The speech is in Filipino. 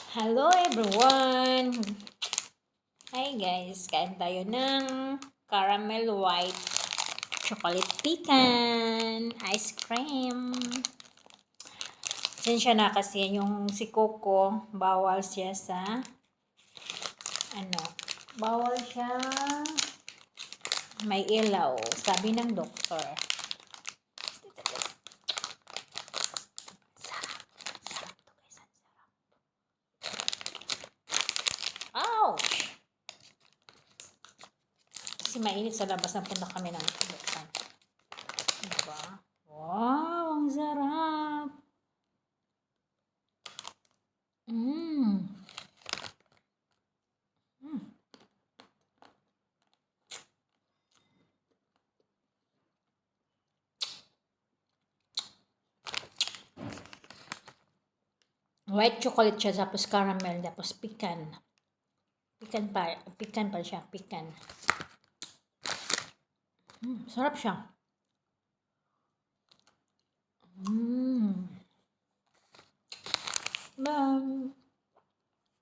Hello everyone! Hi guys! Kain tayo ng caramel white chocolate pecan ice cream. Pasensya na kasi yung si Coco, bawal siya sa bawal siya may ilaw, sabi ng doktor. Ouch! Kasi mainit sa labas na punta kami ng buksan. Diba? Wow! Ang sarap! Mmm! White chocolate siya, tapos caramel, tapos pecan. Pecan pa siya, pecan. Sarap siya.